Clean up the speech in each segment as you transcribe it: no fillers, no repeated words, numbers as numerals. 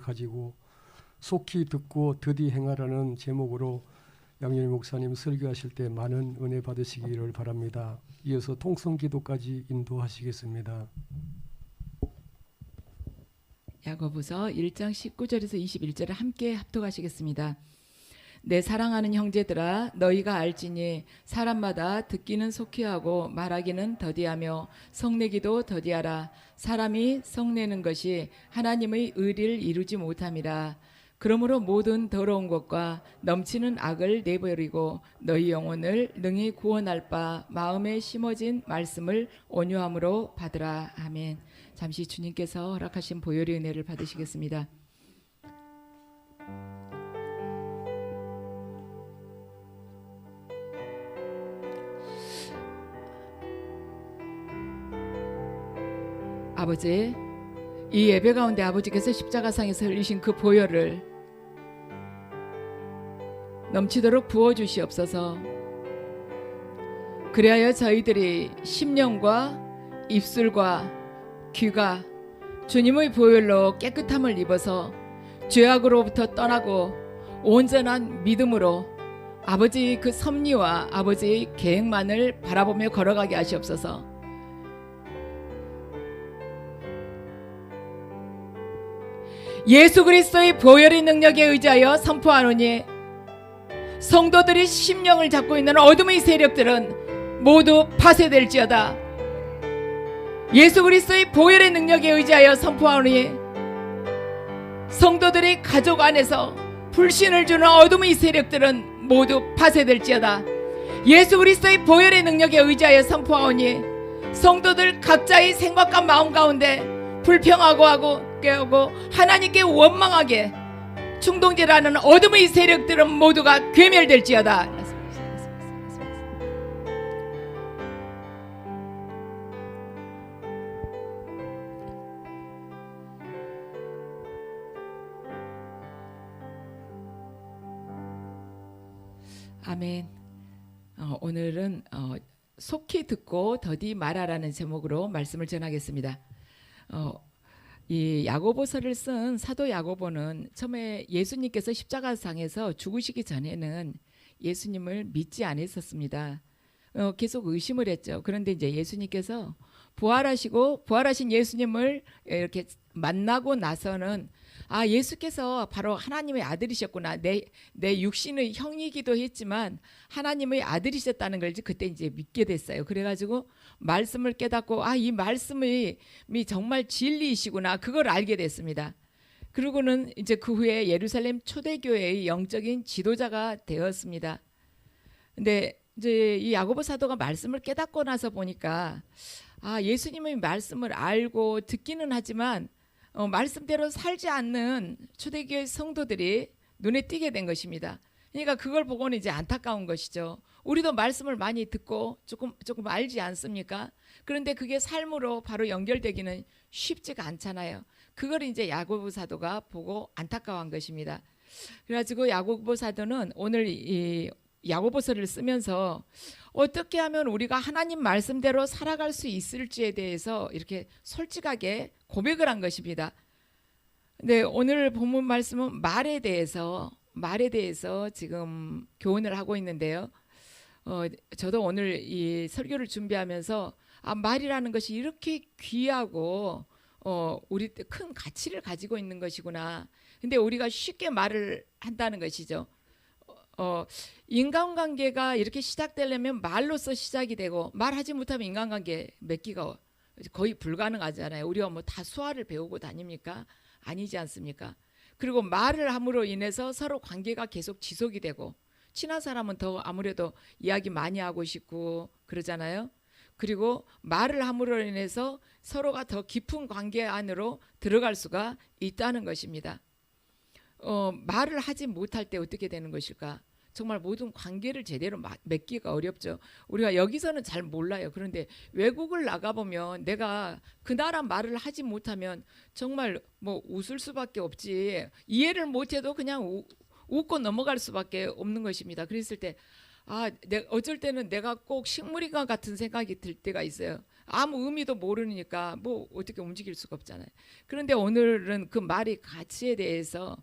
가지고 속히 듣고 더디 행하라는 제목으로 양현희 목사님 설교하실 때 많은 은혜 받으시기를 바랍니다. 이어서 통성기도까지 인도하시겠습니다. 야고보서 1장 19절에서 21절을 함께 합독하시겠습니다. 내 사랑하는 형제들아 너희가 알지니 사람마다 듣기는 속히 하고 말하기는 더디하며 성내기도 더디하라. 사람이 성내는 것이 하나님의 의를 이루지 못함이라. 그러므로 모든 더러운 것과 넘치는 악을 내버리고 너희 영혼을 능히 구원할 바 마음에 심어진 말씀을 온유함으로 받으라. 아멘. 잠시 주님께서 허락하신 보혈의 은혜를 받으시겠습니다. 아버지, 이 예배 가운데 아버지께서 십자가상에서 흘리신 그 보혈을 넘치도록 부어주시옵소서. 그리하여 저희들이 심령과 입술과 귀가 주님의 보혈로 깨끗함을 입어서 죄악으로부터 떠나고 온전한 믿음으로 아버지의 그 섭리와 아버지의 계획만을 바라보며 걸어가게 하시옵소서. 예수 그리스도의 보혈의 능력에 의지하여 선포하노니 성도들이 심령을 잡고 있는 어둠의 세력들은 모두 파쇄될지어다. 예수 그리스도의 보혈의 능력에 의지하여 선포하노니 성도들의 가족 안에서 불신을 주는 어둠의 세력들은 모두 파쇄될지어다. 예수 그리스도의 보혈의 능력에 의지하여 선포하오니 성도들 각자의 생각과 마음 가운데 불평하고 하고 하나님께 원망하게 충동질하는 어둠의 세력들은 모두가 괴멸될지어다. 아멘. 오늘은 속히 듣고 더디 말하라는 제목으로 말씀을 전하겠습니다. 이 야고보서를 쓴 사도 야고보는 처음에 예수님께서 십자가상에서 죽으시기 전에는 예수님을 믿지 않았었습니다. 계속 의심을 했죠. 그런데 이제 예수님께서 부활하신 예수님을 이렇게 만나고 나서는 아, 예수께서 바로 하나님의 아들이셨구나. 내 육신의 형이기도 했지만 하나님의 아들이셨다는 걸 그때 이제 믿게 됐어요. 그래가지고 말씀을 깨닫고 아, 이 말씀이 정말 진리이시구나. 그걸 알게 됐습니다. 그리고는 이제 그 후에 예루살렘 초대교회의 영적인 지도자가 되었습니다. 근데 이제 이 야고보 사도가 말씀을 깨닫고 나서 보니까 아, 예수님의 말씀을 알고 듣기는 하지만 말씀대로 살지 않는 초대교회 성도들이 눈에 띄게 된 것입니다. 그러니까 그걸 보고는 이제 안타까운 것이죠. 우리도 말씀을 많이 듣고 조금 알지 않습니까? 그런데 그게 삶으로 바로 연결되기는 쉽지가 않잖아요. 그걸 이제 야고보 사도가 보고 안타까워한 것입니다. 그래가지고 야고보 사도는 오늘 이 야고보서를 쓰면서 어떻게 하면 우리가 하나님 말씀대로 살아갈 수 있을지에 대해서 이렇게 솔직하게 고백을 한 것입니다. 네, 오늘 본문 말씀은 말에 대해서 지금 교훈을 하고 있는데요. 저도 오늘 이 설교를 준비하면서 아, 말이라는 것이 이렇게 귀하고 우리 큰 가치를 가지고 있는 것이구나. 근데 우리가 쉽게 말을 한다는 것이죠. 인간관계가 이렇게 시작되려면 말로써 시작이 되고 말하지 못하면 인간관계 맺기가 거의 불가능하잖아요. 우리가 뭐 다 수화를 배우고 다닙니까? 아니지 않습니까? 그리고 말을 함으로 인해서 서로 관계가 계속 지속이 되고 친한 사람은 더 아무래도 이야기 많이 하고 싶고 그러잖아요. 그리고 말을 함으로 인해서 서로가 더 깊은 관계 안으로 들어갈 수가 있다는 것입니다. 말을 하지 못할 때 어떻게 되는 것일까? 정말 모든 관계를 제대로 맺기가 어렵죠. 우리가 여기서는 잘 몰라요. 그런데 외국을 나가보면 내가 그 나라 말을 하지 못하면 정말 뭐 웃을 수밖에 없지. 이해를 못해도 그냥 웃고 넘어갈 수밖에 없는 것입니다. 그랬을 때 어쩔 때는 내가 꼭 식물인간 같은 생각이 들 때가 있어요. 아무 의미도 모르니까 뭐 어떻게 움직일 수가 없잖아요. 그런데 오늘은 그 말의 가치에 대해서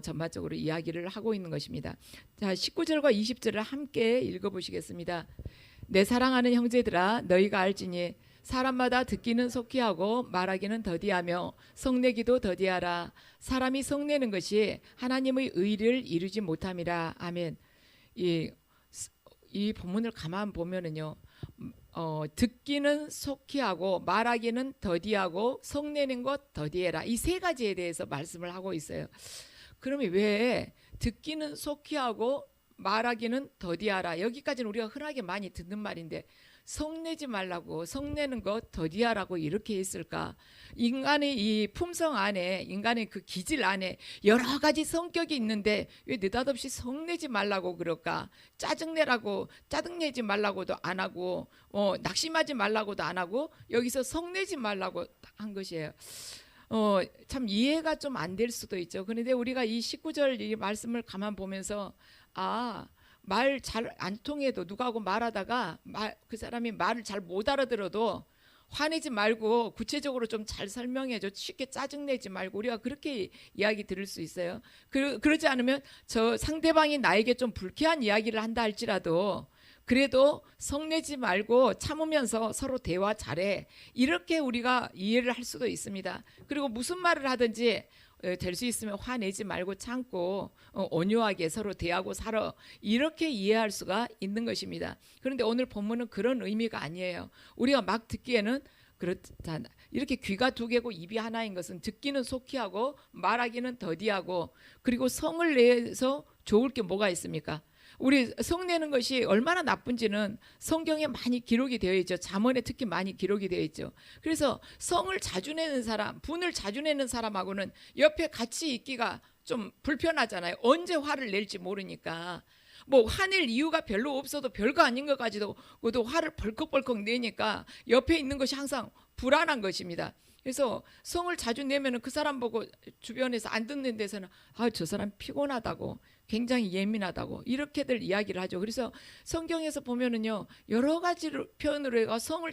전반적으로 이야기를 하고 있는 것입니다. 자, 19절과 20절을 함께 읽어보시겠습니다. 내 사랑하는 형제들아, 너희가 알지니 사람마다 듣기는 속히 하고 말하기는 더디하며 성내기도 더디하라. 사람이 성내는 것이 하나님의 의를 이루지 못함이라. 아멘. 이 본문을 가만 보면은요, 듣기는 속히 하고 말하기는 더디하고 성내는 것 더디해라. 이 세 가지에 대해서 말씀을 하고 있어요. 그러면 왜 듣기는 속히 하고 말하기는 더디하라, 여기까지는 우리가 흔하게 많이 듣는 말인데 성내지 말라고, 성내는 것 더디하라고 이렇게 했을까? 인간의 이 품성 안에, 인간의 그 기질 안에 여러 가지 성격이 있는데 왜 느닷없이 성내지 말라고 그럴까? 짜증내라고, 짜증내지 말라고도 안 하고, 낙심하지 말라고도 안 하고, 여기서 성내지 말라고 한 것이에요. 참 이해가 좀 안 될 수도 있죠. 그런데 우리가 이 19절 이 말씀을 가만 보면서, 말 잘 안 통해도, 누구하고 말하다가 그 사람이 말을 잘 못 알아들어도 화내지 말고 구체적으로 좀 잘 설명해줘. 쉽게 짜증내지 말고. 우리가 그렇게 이야기 들을 수 있어요. 그러지 않으면 저 상대방이 나에게 좀 불쾌한 이야기를 한다 할지라도 그래도 성내지 말고 참으면서 서로 대화 잘해. 이렇게 우리가 이해를 할 수도 있습니다. 그리고 무슨 말을 하든지 될 수 있으면 화내지 말고 참고 온유하게 서로 대하고 살아, 이렇게 이해할 수가 있는 것입니다. 그런데 오늘 본문은 그런 의미가 아니에요. 우리가 막 듣기에는 그렇다, 이렇게 귀가 두 개고 입이 하나인 것은 듣기는 속히 하고 말하기는 더디하고, 그리고 성을 내서 좋을 게 뭐가 있습니까? 우리 성내는 것이 얼마나 나쁜지는 성경에 많이 기록이 되어 있죠. 잠언에 특히 많이 기록이 되어 있죠. 그래서 성을 자주 내는 사람, 분을 자주 내는 사람하고는 옆에 같이 있기가 좀 불편하잖아요. 언제 화를 낼지 모르니까. 뭐 화낼 이유가 별로 없어도 별거 아닌 것 가지고 화를 벌컥벌컥 내니까 옆에 있는 것이 항상 불안한 것입니다. 그래서 성을 자주 내면은 그 사람 보고 주변에서 안 듣는 데서는 저 사람 피곤하다고, 굉장히 예민하다고 이렇게들 이야기를 하죠. 그래서 성경에서 보면은요, 여러 가지 표현으로 해가 성을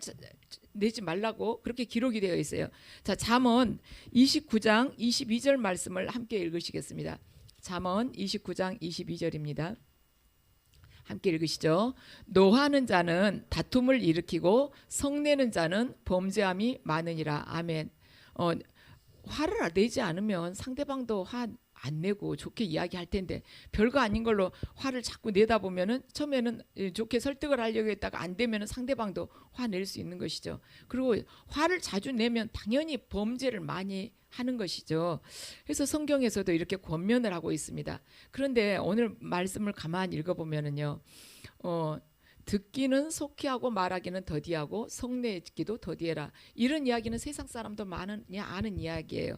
내지 말라고 그렇게 기록이 되어 있어요. 자, 잠언 29장 22절 말씀을 함께 읽으시겠습니다. 잠언 29장 22절입니다. 함께 읽으시죠. 노하는 자는 다툼을 일으키고 성내는 자는 범죄함이 많으니라. 아멘. 화를 내지 않으면 상대방도 화 안 내고 좋게 이야기할 텐데, 별거 아닌 걸로 화를 자꾸 내다 보면은 처음에는 좋게 설득을 하려고 했다가 안 되면은 상대방도 화낼 수 있는 것이죠. 그리고 화를 자주 내면 당연히 범죄를 많이 하는 것이죠. 그래서 성경에서도 이렇게 권면을 하고 있습니다. 그런데 오늘 말씀을 가만히 읽어보면은요, 듣기는 속히 하고 말하기는 더디하고 성내기도 더디해라. 이런 이야기는 세상 사람도 많은 아는 이야기예요.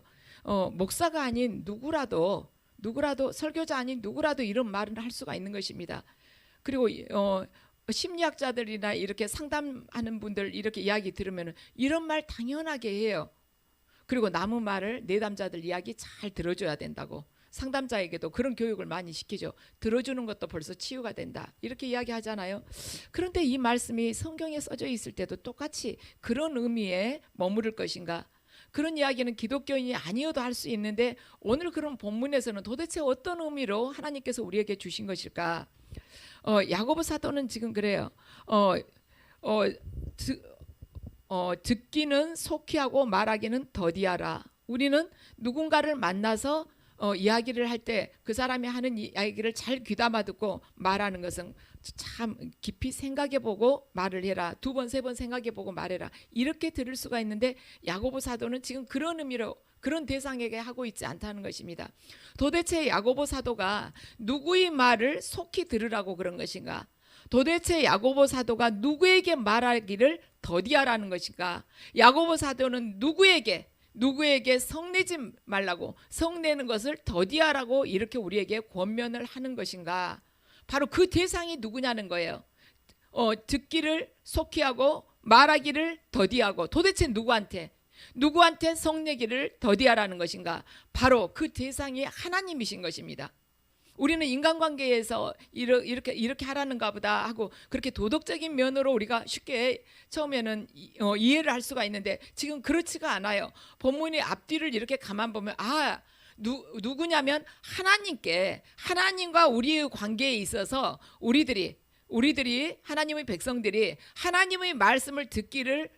목사가 아닌 누구라도 설교자 아닌 누구라도 이런 말을 할 수가 있는 것입니다. 그리고 심리학자들이나 이렇게 상담하는 분들 이렇게 이야기 들으면 이런 말 당연하게 해요. 그리고 남의 말을 내담자들 이야기 잘 들어줘야 된다고, 상담자에게도 그런 교육을 많이 시키죠. 들어주는 것도 벌써 치유가 된다, 이렇게 이야기하잖아요. 그런데 이 말씀이 성경에 써져 있을 때도 똑같이 그런 의미에 머무를 것인가? 그런 이야기는 기독교인이 아니어도 할 수 있는데 오늘 그런 본문에서는 도대체 어떤 의미로 하나님께서 우리에게 주신 것일까? 야고보 사도는 지금 그래요. 듣기는 속히 하고 말하기는 더디하라. 우리는 누군가를 만나서 이야기를 할 때 그 사람이 하는 이야기를 잘 귀담아 듣고 말하는 것은 참 깊이 생각해보고 말을 해라. 2번, 3번 생각해보고 말해라. 이렇게 들을 수가 있는데 야고보 사도는 지금 그런 의미로, 그런 대상에게 하고 있지 않다는 것입니다. 도대체 야고보 사도가 누구의 말을 속히 들으라고 그런 것인가? 도대체 야고보 사도가 누구에게 말하기를 더디하라는 것인가? 야고보 사도는 누구에게 성내지 말라고, 성내는 것을 더디하라고 이렇게 우리에게 권면을 하는 것인가? 바로 그 대상이 누구냐는 거예요. 듣기를 속히 하고 말하기를 더디하고, 도대체 누구한테 성내기를 더디하라는 것인가? 바로 그 대상이 하나님이신 것입니다. 우리는 인간관계에서 이렇게 하라는가 보다 하고 그렇게 도덕적인 면으로 우리가 쉽게 처음에는 이해를 할 수가 있는데 지금 그렇지가 않아요. 본문의 앞뒤를 이렇게 가만 보면 누구냐면 하나님과 우리의 관계에 있어서 우리들이 하나님의 백성들이 하나님의 말씀을 듣기를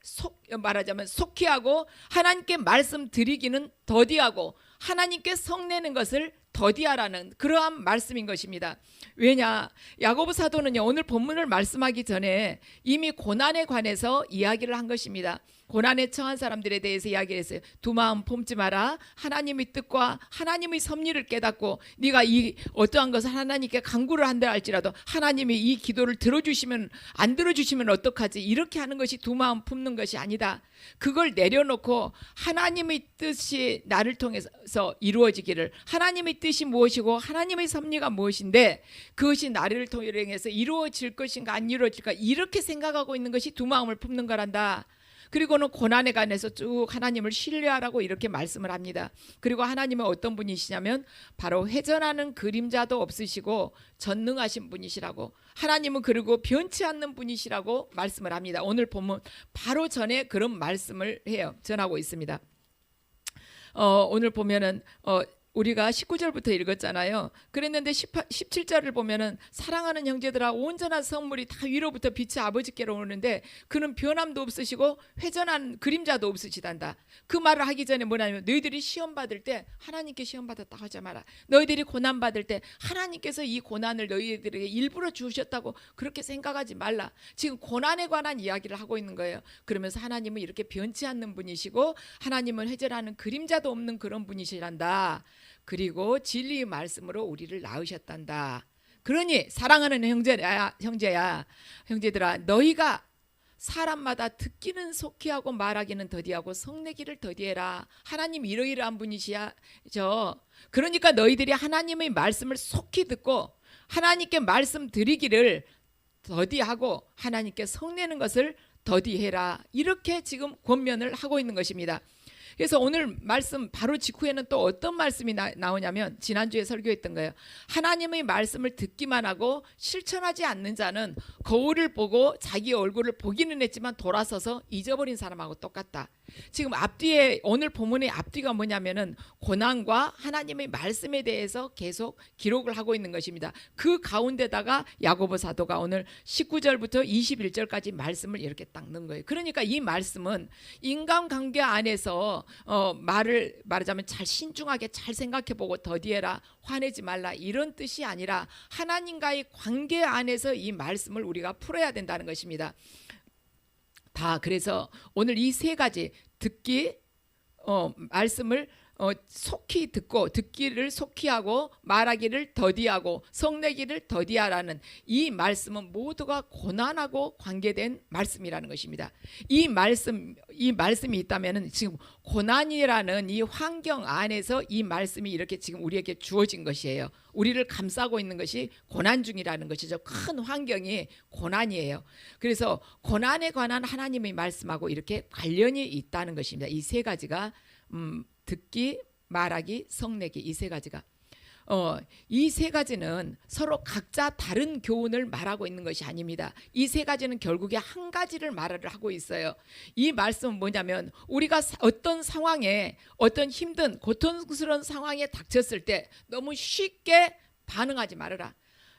말하자면 속히 하고 하나님께 말씀 드리기는 더디하고 하나님께 성내는 것을 더디하라는 그러한 말씀인 것입니다. 왜냐? 야고보 사도는요, 오늘 본문을 말씀하기 전에 이미 고난에 관해서 이야기를 한 것입니다. 고난에 처한 사람들에 대해서 이야기를 했어요. 두 마음 품지 마라. 하나님의 뜻과 하나님의 섭리를 깨닫고 네가 이 어떠한 것을 하나님께 간구를 한다 할지라도 하나님이 이 기도를 들어주시면 안 들어주시면 어떡하지? 이렇게 하는 것이 두 마음 품는 것이 아니다. 그걸 내려놓고 하나님의 뜻이 나를 통해서 이루어지기를, 하나님의 뜻이 무엇이고 하나님의 섭리가 무엇인데 그것이 나를 통해서 이루어질 것인가 안 이루어질까 이렇게 생각하고 있는 것이 두 마음을 품는 거란다. 그리고는 고난에 관해서 쭉 하나님을 신뢰하라고 이렇게 말씀을 합니다. 그리고 하나님은 어떤 분이시냐면 바로 회전하는 그림자도 없으시고 전능하신 분이시라고, 하나님은 그리고 변치 않는 분이시라고 말씀을 합니다. 오늘 보면 바로 전에 그런 말씀을 전하고 있습니다. 오늘 보면은 우리가 19절부터 읽었잖아요. 그랬는데 17절을 보면은 사랑하는 형제들아 온전한 선물이 다 위로부터 빛이 아버지께로 오는데 그는 변함도 없으시고 회전한 그림자도 없으시단다. 그 말을 하기 전에 뭐냐면 너희들이 시험 받을 때 하나님께 시험 받았다고 하지 마라. 너희들이 고난 받을 때 하나님께서 이 고난을 너희들에게 일부러 주셨다고 그렇게 생각하지 말라. 지금 고난에 관한 이야기를 하고 있는 거예요. 그러면서 하나님은 이렇게 변치 않는 분이시고 하나님은 회전하는 그림자도 없는 그런 분이시란다. 그리고 진리의 말씀으로 우리를 낳으셨단다. 그러니 사랑하는 형제들아 너희가 사람마다 듣기는 속히 하고 말하기는 더디하고 성내기를 더디해라. 하나님 이러이러한 분이시죠. 그러니까 너희들이 하나님의 말씀을 속히 듣고 하나님께 말씀 드리기를 더디하고 하나님께 성내는 것을 더디해라. 이렇게 지금 권면을 하고 있는 것입니다. 그래서 오늘 말씀 바로 직후에는 또 어떤 말씀이 나오냐면 지난주에 설교했던 거예요. 하나님의 말씀을 듣기만 하고 실천하지 않는 자는 거울을 보고 자기 얼굴을 보기는 했지만 돌아서서 잊어버린 사람하고 똑같다. 지금 앞뒤에 오늘 본문의 앞뒤가 뭐냐면은 고난과 하나님의 말씀에 대해서 계속 기록을 하고 있는 것입니다. 그 가운데다가 야고보 사도가 오늘 19절부터 21절까지 말씀을 이렇게 딱 넣은 거예요. 그러니까 이 말씀은 인간관계 안에서 말하자면 잘 신중하게 잘 생각해보고 더디해라, 화내지 말라 이런 뜻이 아니라 하나님과의 관계 안에서 이 말씀을 우리가 풀어야 된다는 것입니다. 그래서 오늘 이 세 가지 듣기, 말씀을 속히 듣고 듣기를 속히 하고 말하기를 더디하고 성내기를 더디하라는 이 말씀은 모두가 고난하고 관계된 말씀이라는 것입니다. 이 말씀이 있다면은 지금 고난이라는 이 환경 안에서 이 말씀이 이렇게 지금 우리에게 주어진 것이에요. 우리를 감싸고 있는 것이 고난 중이라는 것이죠. 큰 환경이 고난이에요. 그래서 고난에 관한 하나님의 말씀하고 이렇게 관련이 있다는 것입니다. 이 세 가지가 듣기, 말하기, 성내기 이 세 가지가 이 세 가지는 서로 각자 다른 교훈을 말하고 있는 것이 아닙니다. 이 세 가지는 결국에 한 가지를 말을 하고 있어요. 이 말씀은 뭐냐면 우리가 어떤 상황에 어떤 힘든 고통스러운 상황에 닥쳤을 때 너무 쉽게 반응하지 말아라.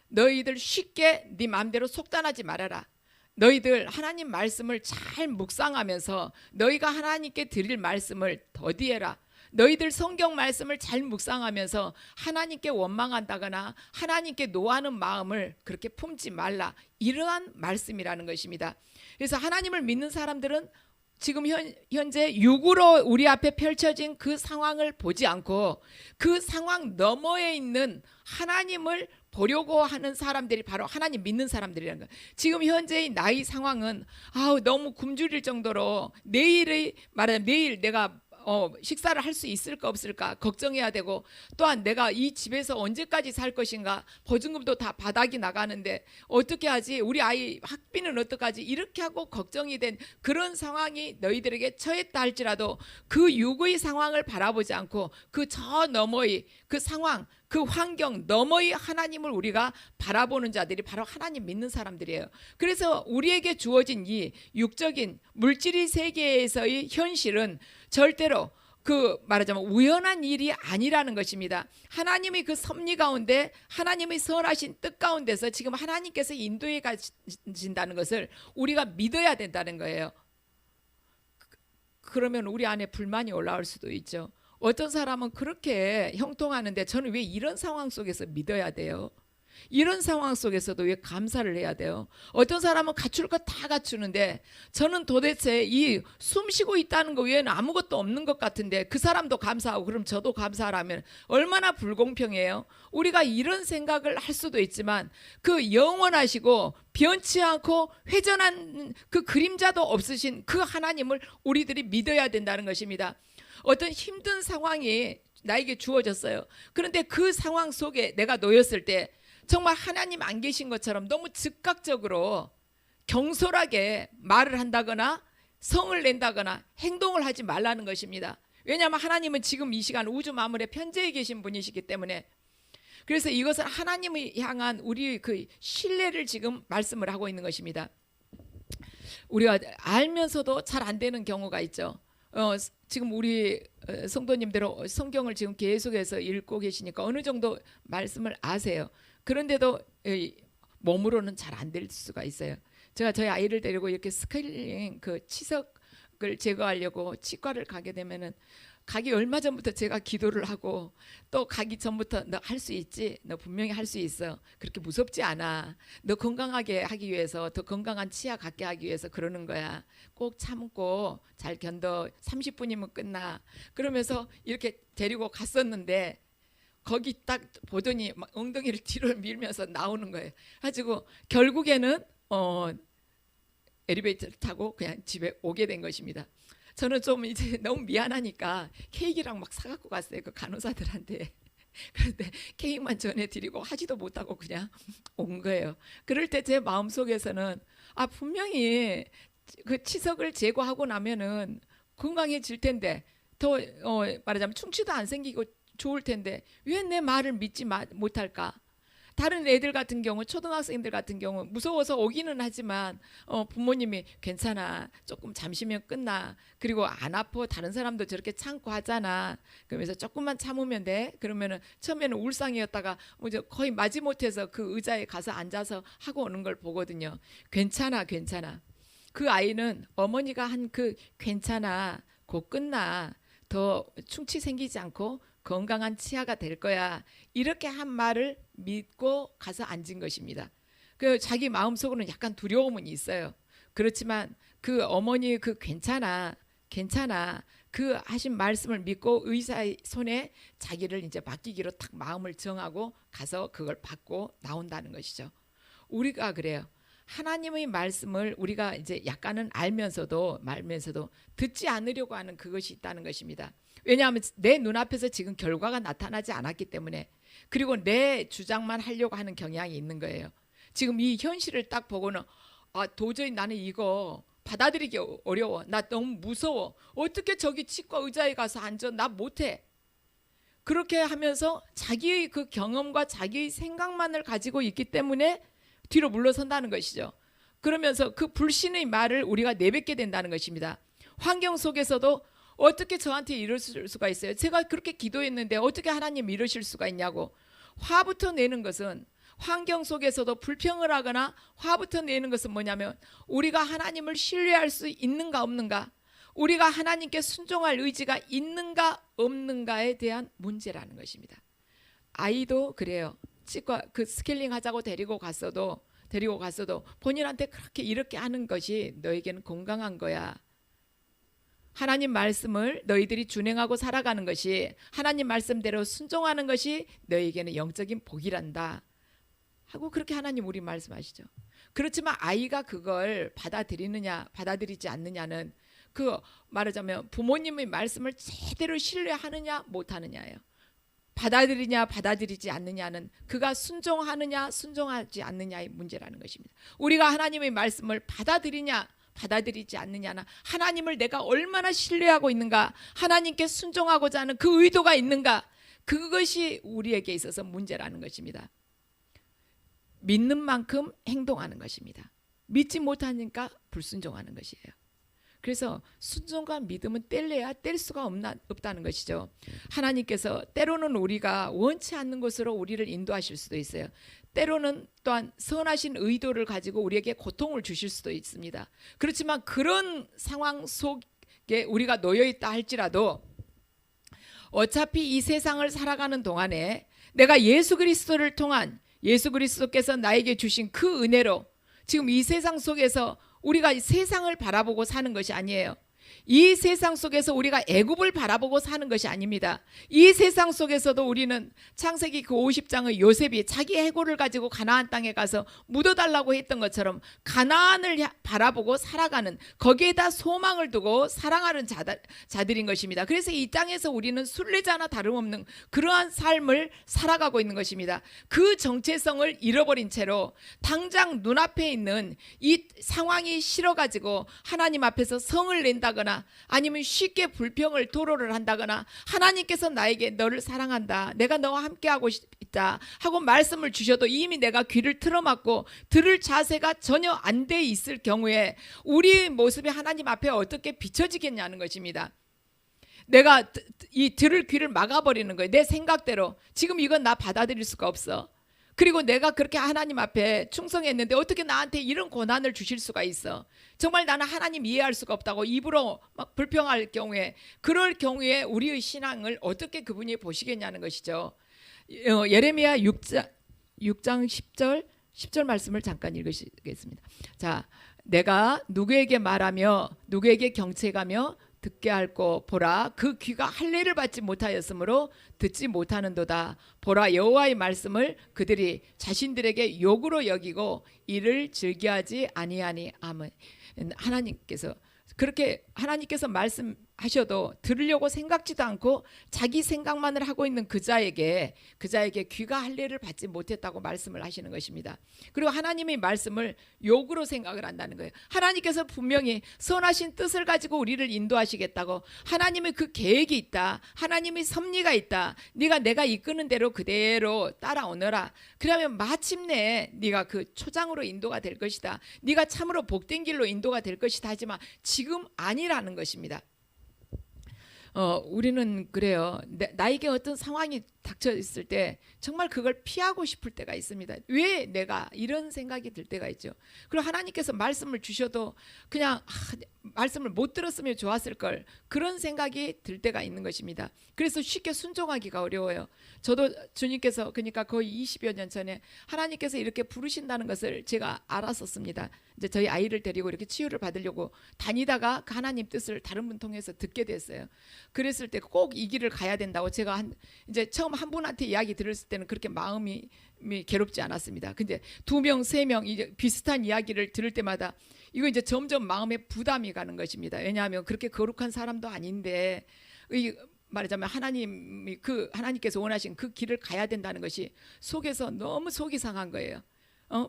너희들 쉽게 네 마음대로 속단하지 말아라. 너희들 하나님 말씀을 잘 묵상하면서 너희가 하나님께 드릴 말씀을 더디해라. 너희들 성경 말씀을 잘 묵상하면서 하나님께 원망한다거나 하나님께 노하는 마음을 그렇게 품지 말라. 이러한 말씀이라는 것입니다. 그래서 하나님을 믿는 사람들은 지금 현재 육으로 우리 앞에 펼쳐진 그 상황을 보지 않고 그 상황 너머에 있는 하나님을 보려고 하는 사람들이 바로 하나님 믿는 사람들이라는 거예요. 지금 현재의 나의 상황은 너무 굶주릴 정도로 내일 내가 식사를 할 수 있을까 없을까 걱정해야 되고, 또한 내가 이 집에서 언제까지 살 것인가, 보증금도 다 바닥이 나가는데 어떻게 하지, 우리 아이 학비는 어떡하지, 이렇게 하고 걱정이 된 그런 상황이 너희들에게 처했다 할지라도 그 육의 상황을 바라보지 않고 그 저 너머의 그 상황, 그 환경 너머의 하나님을 우리가 바라보는 자들이 바로 하나님 믿는 사람들이에요. 그래서 우리에게 주어진 이 육적인 물질의 세계에서의 현실은 절대로 그 말하자면 우연한 일이 아니라는 것입니다. 하나님의 그 섭리 가운데, 하나님의 선하신 뜻 가운데서 지금 하나님께서 인도해 가신다는 것을 우리가 믿어야 된다는 거예요. 그러면 우리 안에 불만이 올라올 수도 있죠. 어떤 사람은 그렇게 형통하는데 저는 왜 이런 상황 속에서 믿어야 돼요? 이런 상황 속에서도 왜 감사를 해야 돼요? 어떤 사람은 갖출 것 다 갖추는데 저는 도대체 이 숨쉬고 있다는 거 외에는 아무것도 없는 것 같은데 그 사람도 감사하고 그럼 저도 감사하라면 얼마나 불공평해요? 우리가 이런 생각을 할 수도 있지만 그 영원하시고 변치 않고 회전한 그 그림자도 없으신 그 하나님을 우리들이 믿어야 된다는 것입니다. 어떤 힘든 상황이 나에게 주어졌어요. 그런데 그 상황 속에 내가 놓였을 때 정말 하나님 안 계신 것처럼 너무 즉각적으로 경솔하게 말을 한다거나 성을 낸다거나 행동을 하지 말라는 것입니다. 왜냐하면 하나님은 지금 이 시간 우주 만물에 편재해 계신 분이시기 때문에. 그래서 이것은 하나님을 향한 우리 그 신뢰를 지금 말씀을 하고 있는 것입니다. 우리가 알면서도 잘 안 되는 경우가 있죠. 지금 우리 성도님들은 성경을 지금 계속해서 읽고 계시니까 어느 정도 말씀을 아세요. 그런데도 몸으로는 잘 안 될 수가 있어요. 제가 저희 아이를 데리고 이렇게 스케일링 그 치석을 제거하려고 치과를 가게 되면은 가기 얼마 전부터 제가 기도를 하고 또 가기 전부터 너 할 수 있지? 너 분명히 할 수 있어. 그렇게 무섭지 않아. 너 건강하게 하기 위해서 더 건강한 치아 갖게 하기 위해서 그러는 거야. 꼭 참고 잘 견뎌. 30분이면 끝나. 그러면서 이렇게 데리고 갔었는데 거기 딱 보더니 막 엉덩이를 뒤로 밀면서 나오는 거예요. 가지고 결국에는 엘리베이터를 타고 그냥 집에 오게 된 것입니다. 저는 좀 이제 너무 미안하니까 케이크랑 막 사갖고 갔어요. 그 간호사들한테. 그런데 케이크만 전해드리고 하지도 못하고 그냥 온 거예요. 그럴 때 제 마음속에서는 분명히 그 치석을 제거하고 나면은 건강해질 텐데 더 말하자면 충치도 안 생기고 좋을 텐데 왜 내 말을 믿지 못할까? 다른 애들 같은 경우, 초등학생들 같은 경우 무서워서 오기는 하지만 부모님이 괜찮아, 조금 잠시면 끝나, 그리고 안 아파, 다른 사람도 저렇게 참고 하잖아, 그러면서 조금만 참으면 돼. 그러면은 처음에는 울상이었다가 거의 마지못해서 그 의자에 가서 앉아서 하고 오는 걸 보거든요. 괜찮아, 괜찮아. 그 아이는 어머니가 한 그 괜찮아, 곧 끝나, 더 충치 생기지 않고 건강한 치아가 될 거야, 이렇게 한 말을 믿고 가서 앉은 것입니다. 그 자기 마음속으로는 약간 두려움은 있어요. 그렇지만 그 어머니 그 괜찮아, 괜찮아, 그 하신 말씀을 믿고 의사의 손에 자기를 이제 맡기기로 딱 마음을 정하고 가서 그걸 받고 나온다는 것이죠. 우리가 그래요. 하나님의 말씀을 우리가 이제 약간은 알면서도 말면서도 듣지 않으려고 하는 그것이 있다는 것입니다. 왜냐하면 내 눈앞에서 지금 결과가 나타나지 않았기 때문에, 그리고 내 주장만 하려고 하는 경향이 있는 거예요. 지금 이 현실을 딱 보고는 도저히 나는 이거 받아들이기 어려워, 나 너무 무서워, 어떻게 저기 치과 의자에 가서 앉아, 나 못해. 그렇게 하면서 자기의 그 경험과 자기의 생각만을 가지고 있기 때문에 뒤로 물러선다는 것이죠. 그러면서 그 불신의 말을 우리가 내뱉게 된다는 것입니다. 환경 속에서도 어떻게 저한테 이러실 수가 있어요? 제가 그렇게 기도했는데 어떻게 하나님 이러실 수가 있냐고 화부터 내는 것은, 환경 속에서도 불평을 하거나 화부터 내는 것은 뭐냐면 우리가 하나님을 신뢰할 수 있는가 없는가, 우리가 하나님께 순종할 의지가 있는가 없는가에 대한 문제라는 것입니다. 아이도 그래요. 치과 그 스케일링 하자고 데리고 갔어도 본인한테 그렇게 이렇게 하는 것이 너에게는 건강한 거야. 하나님 말씀을 너희들이 준행하고 살아가는 것이, 하나님 말씀대로 순종하는 것이 너희에게는 영적인 복이란다 하고 그렇게 하나님 우리 말씀하시죠. 그렇지만 아이가 그걸 받아들이느냐 받아들이지 않느냐는 그 말하자면 부모님의 말씀을 제대로 신뢰하느냐 못하느냐예요. 받아들이냐 받아들이지 않느냐는 그가 순종하느냐 순종하지 않느냐의 문제라는 것입니다. 우리가 하나님의 말씀을 받아들이냐 받아들이지 않느냐나, 하나님을 내가 얼마나 신뢰하고 있는가, 하나님께 순종하고자 하는 그 의도가 있는가, 그것이 우리에게 있어서 문제라는 것입니다. 믿는 만큼 행동하는 것입니다. 믿지 못하니까 불순종하는 것이에요. 그래서 순종과 믿음은 뗄래야 뗄 수가 없다는 것이죠. 하나님께서 때로는 우리가 원치 않는 곳으로 우리를 인도하실 수도 있어요. 때로는 또한 선하신 의도를 가지고 우리에게 고통을 주실 수도 있습니다. 그렇지만 그런 상황 속에 우리가 놓여 있다 할지라도 어차피 이 세상을 살아가는 동안에 내가 예수 그리스도를 통한 예수 그리스도께서 나에게 주신 그 은혜로 지금 이 세상 속에서 우리가 세상을 바라보고 사는 것이 아니에요. 이 세상 속에서 우리가 애굽을 바라보고 사는 것이 아닙니다. 이 세상 속에서도 우리는 창세기 그 50장의 요셉이 자기 해골을 가지고 가나안 땅에 가서 묻어달라고 했던 것처럼 가나안을 바라보고 살아가는, 거기에다 소망을 두고 사랑하는 자들인 것입니다. 그래서 이 땅에서 우리는 순례자나 다름없는 그러한 삶을 살아가고 있는 것입니다. 그 정체성을 잃어버린 채로 당장 눈앞에 있는 이 상황이 싫어가지고 하나님 앞에서 성을 낸다거나 아니면 쉽게 불평을 토로를 한다거나 하나님께서 나에게 너를 사랑한다, 내가 너와 함께하고 있다 하고 말씀을 주셔도 이미 내가 귀를 틀어막고 들을 자세가 전혀 안 돼 있을 경우에 우리의 모습이 하나님 앞에 어떻게 비춰지겠냐는 것입니다. 내가 이 들을 귀를 막아버리는 거예요. 내 생각대로 지금 이건 나 받아들일 수가 없어. 그리고 내가 그렇게 하나님 앞에 충성했는데 어떻게 나한테 이런 고난을 주실 수가 있어. 정말 나는 하나님 이해할 수가 없다고 입으로 막 불평할 경우에, 그럴 경우에 우리의 신앙을 어떻게 그분이 보시겠냐는 것이죠. 예레미야 6장 10절 말씀을 잠깐 읽으시겠습니다. 자, 내가 누구에게 말하며 누구에게 경책하며 듣게 할고 보라, 그 귀가 할례를 받지 못하였으므로 듣지 못하는도다. 보라, 여호와의 말씀을 그들이 자신들에게 욕으로 여기고 이를 즐겨하지 아니하니. 아멘. 하나님께서 그렇게 하나님께서 말씀하셔도 들으려고 생각지도 않고 자기 생각만을 하고 있는 그 자에게 귀가 할례를 받지 못했다고 말씀을 하시는 것입니다. 그리고 하나님의 말씀을 욕으로 생각을 한다는 거예요. 하나님께서 분명히 선하신 뜻을 가지고 우리를 인도하시겠다고, 하나님의 그 계획이 있다, 하나님의 섭리가 있다, 네가 내가 이끄는 대로 그대로 따라오너라. 그러면 마침내 네가 그 초장으로 인도가 될 것이다, 네가 참으로 복된 길로 인도가 될 것이다. 하지만 지금 아니라는 것입니다. 우리는 그래요. 나에게 어떤 상황이 닥쳐 있을 때 정말 그걸 피하고 싶을 때가 있습니다. 왜 내가 이런 생각이 들 때가 있죠. 그리고 하나님께서 말씀을 주셔도 그냥 말씀을 못 들었으면 좋았을 걸, 그런 생각이 들 때가 있는 것입니다. 그래서 쉽게 순종하기가 어려워요. 저도 주님께서, 그러니까 거의 20여 년 전에 하나님께서 이렇게 부르신다는 것을 제가 알았었습니다. 이제 저희 아이를 데리고 이렇게 치유를 받으려고 다니다가 그 하나님 뜻을 다른 분 통해서 듣게 됐어요. 그랬을 때 꼭 이 길을 가야 된다고 제가 이제 처음 한 분한테 이야기 들었을 때는 그렇게 마음이 괴롭지 않았습니다. 근데 2명, 3명 이제 비슷한 이야기를 들을 때마다 이거 이제 점점 마음에 부담이 가는 것입니다. 왜냐하면 그렇게 거룩한 사람도 아닌데 말하자면 하나님께서 원하신 그 길을 가야 된다는 것이 속에서 너무 속이 상한 거예요.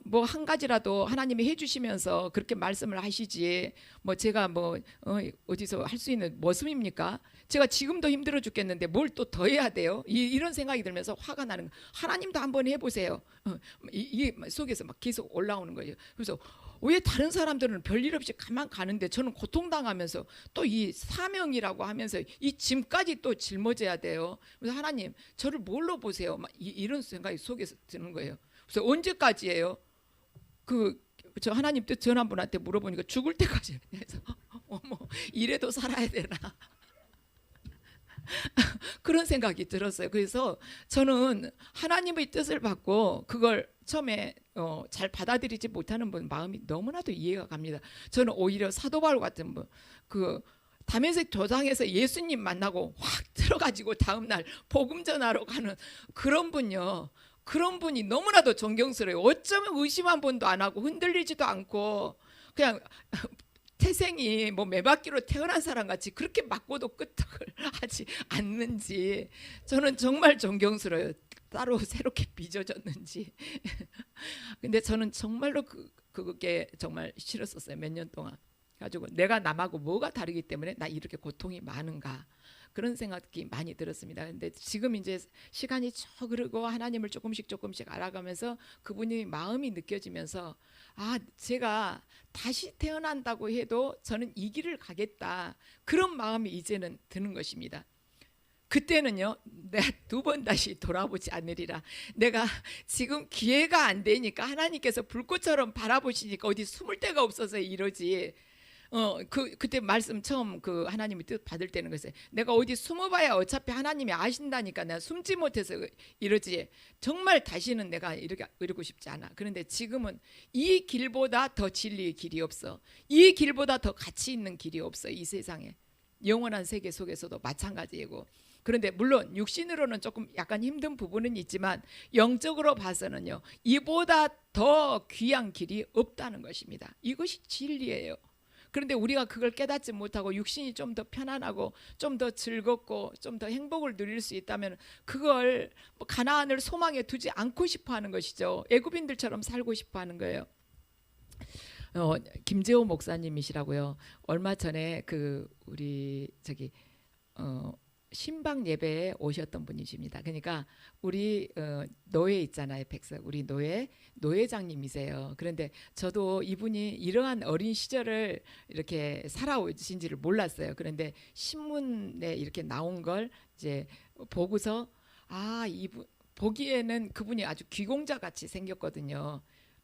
뭐 한 가지라도 하나님이 해주시면서 그렇게 말씀을 하시지, 뭐 제가 어디서 할 수 있는 모습입니까? 제가 지금도 힘들어 죽겠는데 뭘 또 더 해야 돼요? 이런 생각이 들면서 화가 나는 거예요. 하나님도 한번 해보세요. 이게 속에서 막 계속 올라오는 거예요. 그래서 왜 다른 사람들은 별일 없이 가만 가는데 저는 고통당하면서 또 이 사명이라고 하면서 이 짐까지 또 짊어져야 돼요. 그래서 하나님, 저를 뭘로 보세요? 막 이런 생각이 속에서 드는 거예요. 그래서 언제까지예요? 저 하나님 뜻 전한 분한테 물어보니까 죽을 때까지. 그래서 이래도 살아야 되나? 그런 생각이 들었어요. 그래서 저는 하나님의 뜻을 받고 그걸 처음에 잘 받아들이지 못하는 분 마음이 너무나도 이해가 갑니다. 저는 오히려 사도 바울 같은 분, 다메섹 도상에서 예수님 만나고 확 들어가지고 다음날 복음 전하러 가는 그런 분요. 그런 분이 너무나도 존경스러워요. 어쩌면 의심 한 번도 안 하고 흔들리지도 않고 그냥 태생이 매바퀴로 태어난 사람 같이 그렇게 맞고도 끄떡을 하지 않는지 저는 정말 존경스러워요. 따로 새롭게 빚어졌는지. 근데 저는 정말로 그게 정말 싫었었어요. 몇 년 동안. 가지고 내가 남하고 뭐가 다르기 때문에 나 이렇게 고통이 많은가. 그런 생각이 많이 들었습니다. 근데 지금 이제 시간이 쭉 흐르고 하나님을 조금씩 알아가면서 그분이 마음이 느껴지면서 아, 제가 다시 태어난다고 해도 저는 이 길을 가겠다, 그런 마음이 이제는 드는 것입니다. 그때는요, 내가 2번 다시 돌아보지 않으리라. 내가 지금 기회가 안 되니까 하나님께서 불꽃처럼 바라보시니까 어디 숨을 데가 없어서 이러지. 그때 말씀 처음 그 하나님이 뜻 받을 때는 그랬어요. 내가 어디 숨어봐야 어차피 하나님이 아신다니까 내가 숨지 못해서 이러지. 정말 다시는 내가 이러고 싶지 않아. 그런데 지금은 이 길보다 더 진리의 길이 없어. 이 길보다 더 가치 있는 길이 없어. 이 세상에. 영원한 세계 속에서도 마찬가지이고. 그런데 물론 육신으로는 조금 약간 힘든 부분은 있지만 영적으로 봐서는요, 이보다 더 귀한 길이 없다는 것입니다. 이것이 진리예요. 그런데 우리가 그걸 깨닫지 못하고 육신이 좀 더 편안하고 좀 더 즐겁고 좀 더 행복을 누릴 수 있다면 그걸 가나안을 소망에 두지 않고 싶어 하는 것이죠. 애굽인들처럼 살고 싶어 하는 거예요. 김재호 목사님이시라고요. 얼마 전에 그 우리 저기 신방 예배에 오셨던 분이십니다. 그러니까 우리 노예 있잖아요, 백석. 우리 노예장님이세요. 그런데 저도 이분이 이러한 어린 시절을 이렇게 살아오신지를 몰랐어요. 그런데 신문에 이렇게 나온 걸 이제 보고서 아, 이분 보기에는 그분이 아주 귀공자 같이 생겼거든요.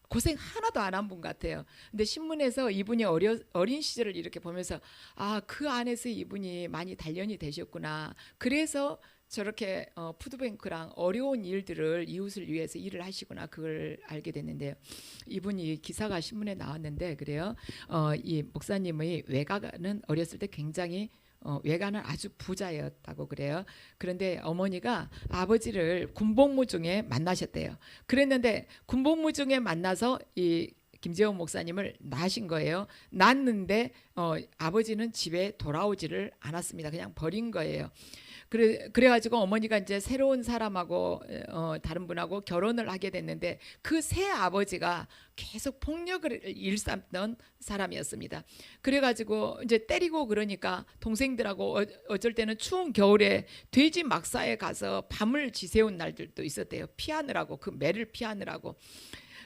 고생 하나도 안 한 분 같아요. 근데 신문에서 이분이 어린 시절을 이렇게 보면서 아, 그 안에서 이분이 많이 단련이 되셨구나. 그래서 저렇게 푸드뱅크랑 어려운 일들을 이웃을 위해서 일을 하시구나, 그걸 알게 됐는데요. 이분이 기사가 신문에 나왔는데 그래요. 이 목사님의 외가는 어렸을 때 굉장히 외가는 아주 부자였다고 그래요. 그런데 어머니가 아버지를 군복무 중에 만나셨대요. 그랬는데 군복무 중에 만나서 이 김재원 목사님을 낳으신 거예요. 낳았는데 아버지는 집에 돌아오지를 않았습니다. 그냥 버린 거예요. 그래가지고 어머니가 이제 새로운 사람하고 다른 분하고 결혼을 하게 됐는데 그 새 아버지가 계속 폭력을 일삼던 사람이었습니다. 그래가지고 이제 때리고 그러니까 동생들하고 어쩔 때는 추운 겨울에 돼지 막사에 가서 밤을 지새운 날들도 있었대요. 피하느라고, 그 매를 피하느라고.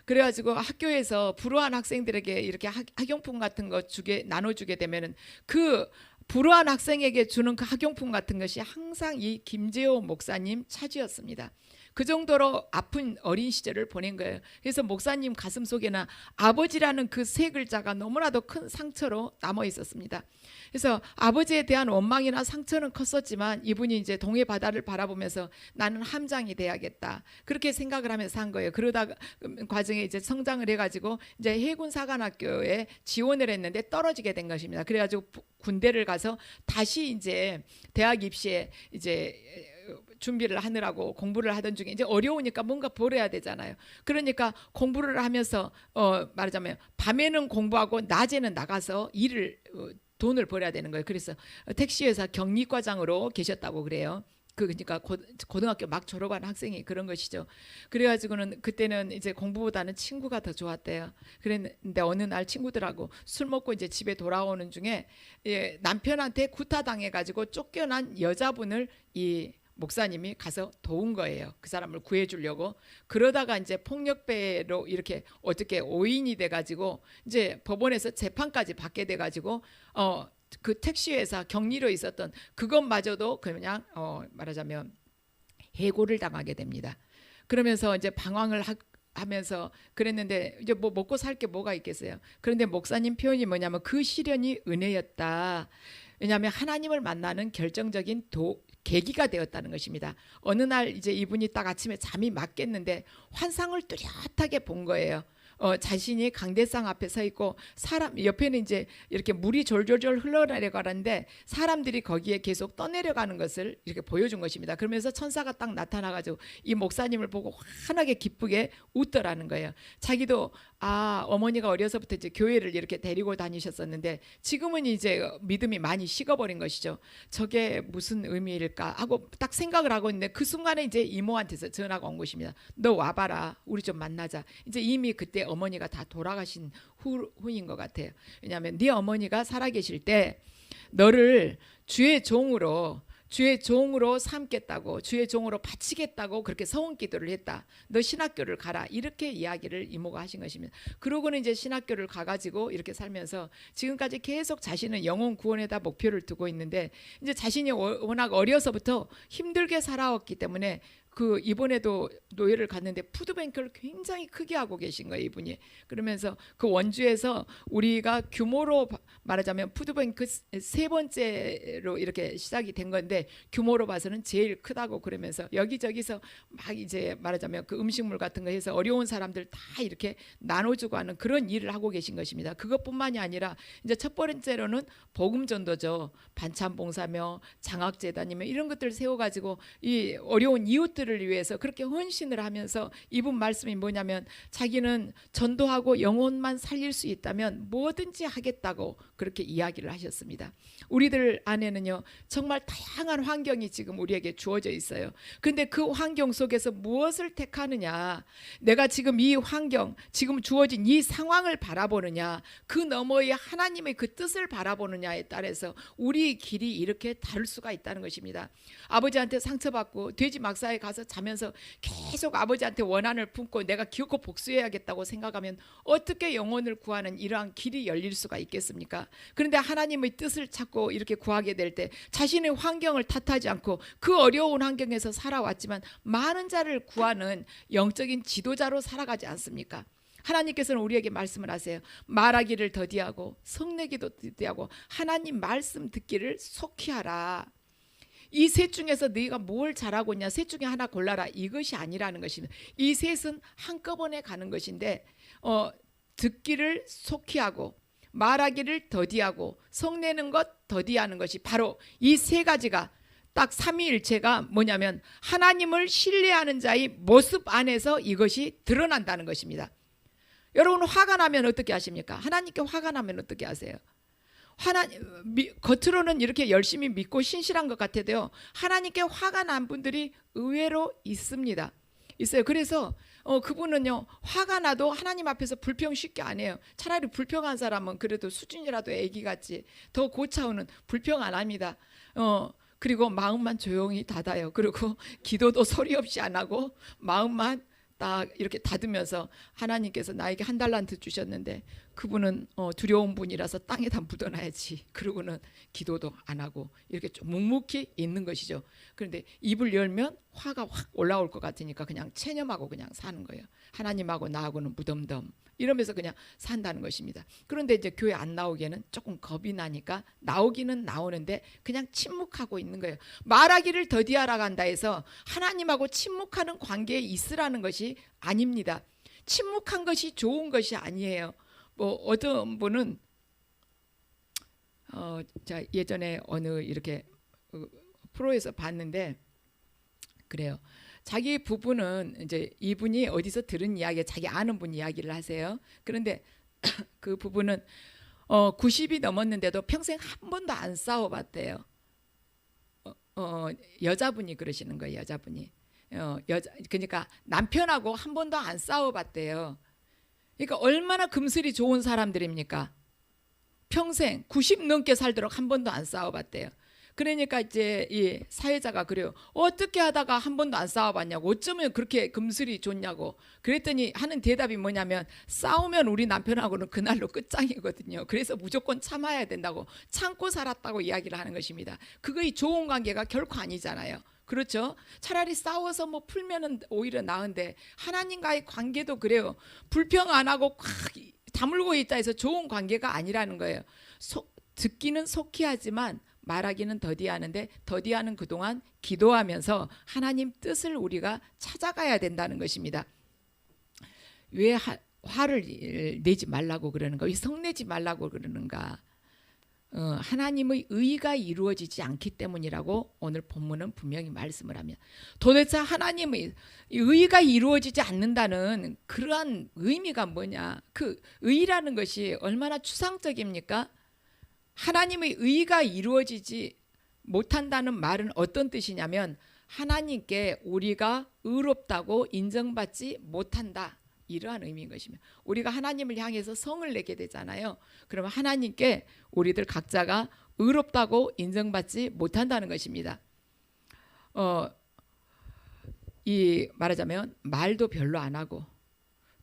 그래가지고 학교에서 불우한 학생들에게 이렇게 학용품 같은 거 나눠주게 되면은 그 불우한 학생에게 주는 그 학용품 같은 것이 항상 이 김재호 목사님 차지였습니다. 그 정도로 아픈 어린 시절을 보낸 거예요. 그래서 목사님 가슴 속에는 아버지라는 그 세 글자가 너무나도 큰 상처로 남아 있었습니다. 그래서 아버지에 대한 원망이나 상처는 컸었지만 이분이 이제 동해 바다를 바라보면서 나는 함장이 돼야겠다, 그렇게 생각을 하면서 산 거예요. 그러다가 과정에 이제 성장을 해가지고 이제 해군 사관학교에 지원을 했는데 떨어지게 된 것입니다. 그래가지고 군대를 가서 다시 이제 대학 입시에 이제 준비를 하느라고 공부를 하던 중에 이제 어려우니까 뭔가 벌어야 되잖아요. 그러니까 공부를 하면서 말하자면 밤에는 공부하고 낮에는 나가서 돈을 벌어야 되는 거예요. 그래서 택시회사 경리과장으로 계셨다고 그래요. 그러니까 고등학교 막 졸업한 학생이 그런 것이죠. 그래가지고는 그때는 이제 공부보다는 친구가 더 좋았대요. 그랬는데 어느 날 친구들하고 술 먹고 이제 집에 돌아오는 중에 남편한테 구타당해가지고 쫓겨난 여자분을 이 목사님이 가서 도운 거예요. 그 사람을 구해주려고. 그러다가 이제 폭력배로 이렇게 어떻게 오인이 돼가지고 이제 법원에서 재판까지 받게 돼가지고 그 택시회사 격리로 있었던 그것마저도 그냥 말하자면 해고를 당하게 됩니다. 그러면서 이제 방황을 하면서 그랬는데 이제 뭐 먹고 살 게 뭐가 있겠어요. 그런데 목사님 표현이 뭐냐면 그 시련이 은혜였다. 왜냐하면 하나님을 만나는 결정적인 계기가 되었다는 것입니다. 어느 날 이제 이분이 딱 아침에 잠이 막 깼는데 환상을 뚜렷하게 본 거예요. 자신이 강대상 앞에 서 있고 사람 옆에는 이제 이렇게 물이 졸졸졸 흘러내려가는데 사람들이 거기에 계속 떠내려가는 것을 이렇게 보여준 것입니다. 그러면서 천사가 딱 나타나가지고 이 목사님을 보고 환하게 기쁘게 웃더라는 거예요. 자기도 어머니가 어려서부터 이제 교회를 이렇게 데리고 다니셨었는데 지금은 이제 믿음이 많이 식어버린 것이죠. 저게 무슨 의미일까 하고 딱 생각을 하고 있는데 그 순간에 이제 이모한테서 전화가 온 것입니다. 너 와봐라, 우리 좀 만나자. 이제 이미 그때 어머니가 다 돌아가신 후인 것 같아요. 왜냐하면 네 어머니가 살아계실 때 너를 주의 종으로 주의 종으로 삼겠다고, 주의 종으로 바치겠다고 그렇게 서원 기도를 했다. 너 신학교를 가라. 이렇게 이야기를 이모가 하신 것입니다. 그러고는 이제 신학교를 가가지고 이렇게 살면서 지금까지 계속 자신은 영혼 구원에다 목표를 두고 있는데, 이제 자신이 워낙 어려서부터 힘들게 살아왔기 때문에 그 이번에도 노예를 갔는데 푸드뱅크를 굉장히 크게 하고 계신 거예요, 이분이. 그러면서 그 원주에서 우리가 규모로 말하자면 푸드뱅크 세 번째로 이렇게 시작이 된 건데 규모로 봐서는 제일 크다고, 그러면서 여기저기서 막 이제 말하자면 그 음식물 같은 거 해서 어려운 사람들 다 이렇게 나눠주고 하는 그런 일을 하고 계신 것입니다. 그것뿐만이 아니라 이제 첫 번째로는 복음 전도죠. 반찬 봉사며 장학재단이며 이런 것들을 세워가지고 이 어려운 이웃들을 위해서 그렇게 헌신을 하면서, 이분 말씀이 뭐냐면 자기는 전도하고 영혼만 살릴 수 있다면 뭐든지 하겠다고 그렇게 이야기를 하셨습니다. 우리들 안에는요 정말 다양한 환경이 지금 우리에게 주어져 있어요. 근데 그 환경 속에서 무엇을 택하느냐, 내가 지금 이 환경, 지금 주어진 이 상황을 바라보느냐, 그 너머에 하나님의 그 뜻을 바라보느냐에 따라서 우리 길이 이렇게 다를 수가 있다는 것입니다. 아버지한테 상처받고 돼지 막사에 가서 자면서 계속 아버지한테 원한을 품고 내가 기어코 복수해야겠다고 생각하면 어떻게 영혼을 구하는 이러한 길이 열릴 수가 있겠습니까? 그런데 하나님의 뜻을 찾고 이렇게 구하게 될 때 자신의 환경을 탓하지 않고 그 어려운 환경에서 살아왔지만 많은 자를 구하는 영적인 지도자로 살아가지 않습니까? 하나님께서는 우리에게 말씀을 하세요. 말하기를 더디하고 성내기도 더디하고 하나님 말씀 듣기를 속히 하라. 이 셋 중에서 네가 뭘 잘하고 있냐, 셋 중에 하나 골라라. 이것이 아니라는 것입니다. 이 셋은 한꺼번에 가는 것인데 듣기를 속히 하고 말하기를 더디하고 성내는 것 더디하는 것이 바로 이 세 가지가 딱 삼위일체가 뭐냐면 하나님을 신뢰하는 자의 모습 안에서 이것이 드러난다는 것입니다. 여러분 화가 나면 어떻게 하십니까? 하나님께 화가 나면 어떻게 하세요? 겉으로는 이렇게 열심히 믿고 신실한 것 같아도요 하나님께 화가 난 분들이 의외로 있습니다. 있어요. 그래서 그분은요 화가 나도 하나님 앞에서 불평 쉽게 안 해요. 차라리 불평한 사람은 그래도 수준이라도 애기같이 더 고차오는 불평 안 합니다. 그리고 마음만 조용히 닫아요. 그리고 기도도 소리 없이 안 하고 마음만 딱 이렇게 닫으면서, 하나님께서 나에게 한 달란트 주셨는데 그분은 두려운 분이라서 땅에다 묻어놔야지, 그러고는 기도도 안 하고 이렇게 좀 묵묵히 있는 것이죠. 그런데 입을 열면 화가 확 올라올 것 같으니까 그냥 체념하고 그냥 사는 거예요. 하나님하고 나하고는 무덤덤 이러면서 그냥 산다는 것입니다. 그런데 이제 교회 안 나오기에는 조금 겁이 나니까 나오기는 나오는데 그냥 침묵하고 있는 거예요. 말하기를 더디하라고 한다 해서 하나님하고 침묵하는 관계에 있으라는 것이 아닙니다. 침묵한 것이 좋은 것이 아니에요. 뭐 어떤 분은 자 예전에 어느 이렇게 프로에서 봤는데 그래요. 자기 부부는 이제 이분이 어디서 들은 이야기, 자기 아는 분 이야기를 하세요. 그런데 그 부부는 90이 넘었는데도 평생 한 번도 안 싸워봤대요. 여자분이 그러시는 거예요. 여자분이 그러니까 남편하고 한 번도 안 싸워봤대요. 그러니까 얼마나 금슬이 좋은 사람들입니까? 평생 90 넘게 살도록 한 번도 안 싸워봤대요. 그러니까 이제 이 사회자가 그래요. 어떻게 하다가 한 번도 안 싸워봤냐고, 어쩌면 그렇게 금슬이 좋냐고. 그랬더니 하는 대답이 뭐냐면 싸우면 우리 남편하고는 그날로 끝장이거든요. 그래서 무조건 참아야 된다고, 참고 살았다고 이야기를 하는 것입니다. 그거이 좋은 관계가 결코 아니잖아요. 그렇죠? 차라리 싸워서 뭐 풀면은 오히려 나은데 하나님과의 관계도 그래요. 불평 안 하고 꽉 다물고 있다 해서 좋은 관계가 아니라는 거예요. 듣기는 속히 하지만 말하기는 더디하는데, 더디하는 그동안 기도하면서 하나님 뜻을 우리가 찾아가야 된다는 것입니다. 왜 화를 내지 말라고 그러는가? 왜 성내지 말라고 그러는가? 하나님의 의가 이루어지지 않기 때문이라고 오늘 본문은 분명히 말씀을 하면, 도대체 하나님의 의가 이루어지지 않는다는 그러한 의미가 뭐냐? 그 의라는 것이 얼마나 추상적입니까? 하나님의 의가 이루어지지 못한다는 말은 어떤 뜻이냐면 하나님께 우리가 의롭다고 인정받지 못한다, 이러한 의미인 것입니다. 우리가 하나님을 향해서 성을 내게 되잖아요. 그러면 하나님께 우리들 각자가 의롭다고 인정받지 못한다는 것입니다. 이 말하자면 말도 별로 안 하고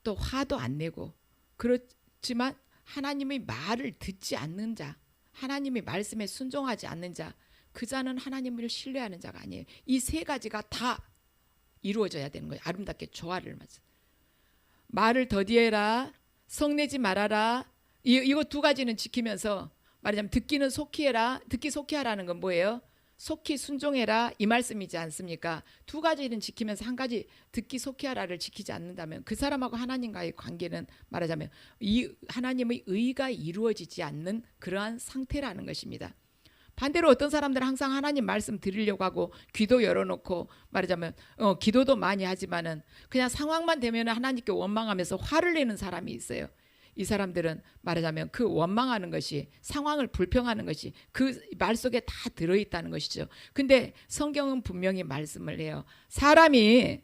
또 화도 안 내고 그렇지만 하나님의 말을 듣지 않는 자, 하나님의 말씀에 순종하지 않는 자, 그 자는 하나님을 신뢰하는 자가 아니에요. 이 세 가지가 다 이루어져야 되는 거예요. 아름답게 조화를 맞춰. 말을 더디해라, 성내지 말아라. 이거 두 가지는 지키면서 말하자면 듣기는 속히 해라. 듣기 속히 하라는 건 뭐예요? 속히 순종해라 이 말씀이지 않습니까? 두 가지는 지키면서 한 가지 듣기 속히 하라를 지키지 않는다면 그 사람하고 하나님과의 관계는 말하자면 이 하나님의 의가 이루어지지 않는 그러한 상태라는 것입니다. 반대로 어떤 사람들은 항상 하나님 말씀 드리려고 하고 귀도 열어놓고 말하자면 기도도 많이 하지만은 그냥 상황만 되면 하나님께 원망하면서 화를 내는 사람이 있어요. 이 사람들은 말하자면 그 원망하는 것이 상황을 불평하는 것이 그 말 속에 다 들어있다는 것이죠. 근데 성경은 분명히 말씀을 해요. 사람이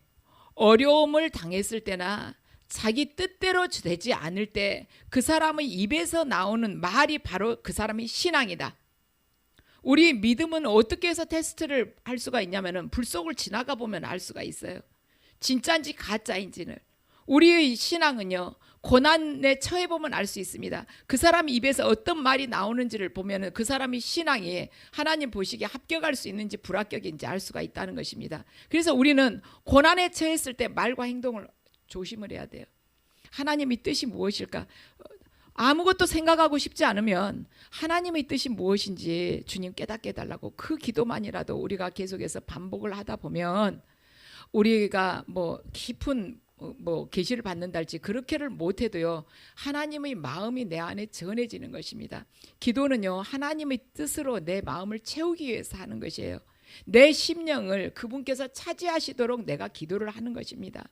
어려움을 당했을 때나 자기 뜻대로 되지 않을 때 그 사람의 입에서 나오는 말이 바로 그 사람의 신앙이다. 우리 믿음은 어떻게 해서 테스트를 할 수가 있냐면은 불 속을 지나가 보면 알 수가 있어요. 진짜인지 가짜인지는. 우리의 신앙은요, 고난에 처해 보면 알 수 있습니다. 그 사람 입에서 어떤 말이 나오는지를 보면은 그 사람의 신앙이 하나님 보시기에 합격할 수 있는지 불합격인지 알 수가 있다는 것입니다. 그래서 우리는 고난에 처했을 때 말과 행동을 조심을 해야 돼요. 하나님의 뜻이 무엇일까? 아무것도 생각하고 싶지 않으면 하나님의 뜻이 무엇인지 주님 깨닫게 해달라고 그 기도만이라도 우리가 계속해서 반복을 하다 보면 우리가 뭐 깊은 계시를 받는다 할지 그렇게를 못해도요 하나님의 마음이 내 안에 전해지는 것입니다. 기도는요 하나님의 뜻으로 내 마음을 채우기 위해서 하는 것이에요. 내 심령을 그분께서 차지하시도록 내가 기도를 하는 것입니다.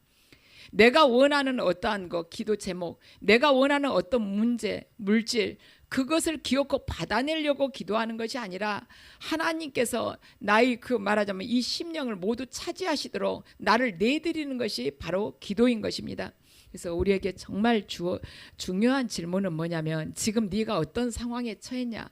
내가 원하는 어떠한 기도 제목, 내가 원하는 어떤 문제, 물질 그것을 기어코 받아내려고 기도하는 것이 아니라 하나님께서 나의 그 말하자면 이 심령을 모두 차지하시도록 나를 내드리는 것이 바로 기도인 것입니다. 그래서 우리에게 정말 중요한 질문은 뭐냐면 지금 네가 어떤 상황에 처했냐?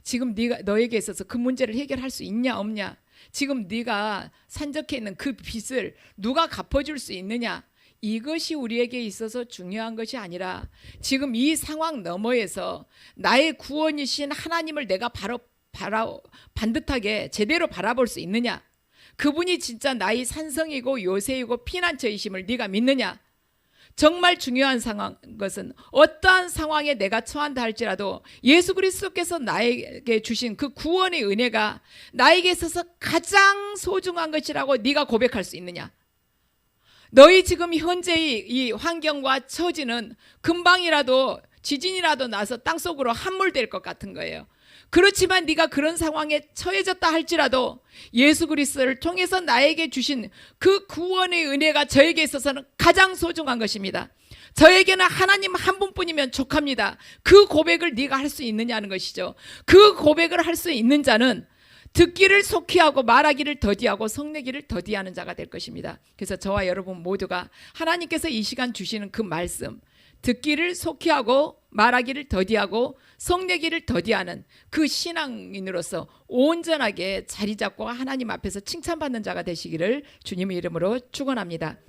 지금 너에게 있어서 그 문제를 해결할 수 있냐 없냐? 지금 네가 산적해 있는 그 빚을 누가 갚아줄 수 있느냐? 이것이 우리에게 있어서 중요한 것이 아니라 지금 이 상황 너머에서 나의 구원이신 하나님을 내가 반듯하게 제대로 바라볼 수 있느냐? 그분이 진짜 나의 산성이고 요새이고 피난처이심을 네가 믿느냐? 정말 중요한 것은 어떠한 상황에 내가 처한다 할지라도 예수 그리스도께서 나에게 주신 그 구원의 은혜가 나에게 있어서 가장 소중한 것이라고 네가 고백할 수 있느냐? 너희 지금 현재의 이 환경과 처지는 금방이라도 지진이라도 나서 땅속으로 함몰될 것 같은 거예요. 그렇지만 네가 그런 상황에 처해졌다 할지라도 예수 그리스도를 통해서 나에게 주신 그 구원의 은혜가 저에게 있어서는 가장 소중한 것입니다. 저에게는 하나님 한 분뿐이면 족합니다. 그 고백을 네가 할 수 있느냐는 것이죠. 그 고백을 할 수 있는 자는 듣기를 속히 하고 말하기를 더디하고 성내기를 더디하는 자가 될 것입니다. 그래서 저와 여러분 모두가 하나님께서 이 시간 주시는 그 말씀, 듣기를 속히 하고 말하기를 더디하고 성내기를 더디하는 그 신앙인으로서 온전하게 자리 잡고 하나님 앞에서 칭찬받는 자가 되시기를 주님의 이름으로 축원합니다.